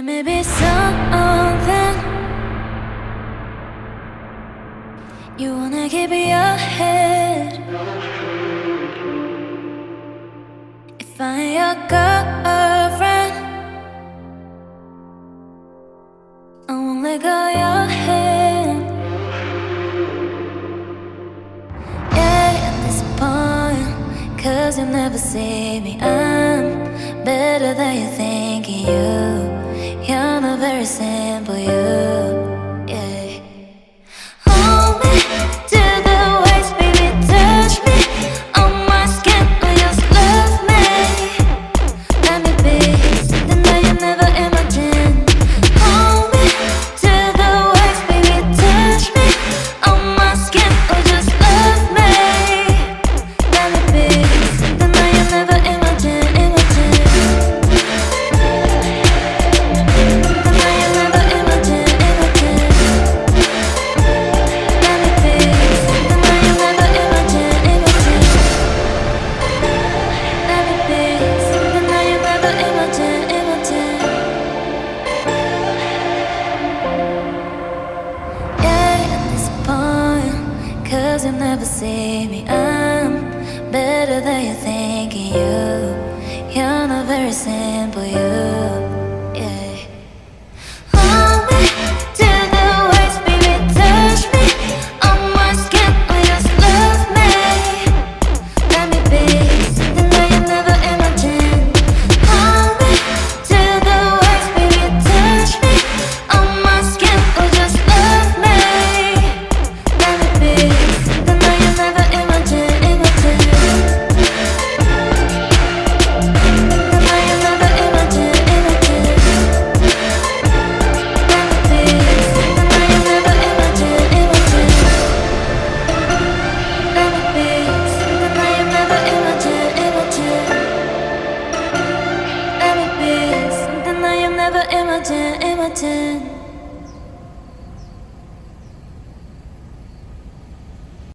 me be something you wanna keep in your head. If I ain't your girlfriend, I won't let go of your hand. Yeah, at this point, 'cause you'll never see me, I'm better than you thinking. You're not very simple, yeah. Hold me to the waist, baby, touch me on my skin, or just love me. Let me be something that you never imagined. Hold me to the waist, baby, touch me on my skin, or just love me. Let me be something that you never imagined. Cause you'll never see me, I'm better than you thinking. You're not very simple, yeah. Hold me to the waist, baby, touch me on my skin, or just love me. Let me be something that you never imagined. Hold me to the waist, baby, touch me on my skin, or just love me. Let me be something that you never imagined. Imagine.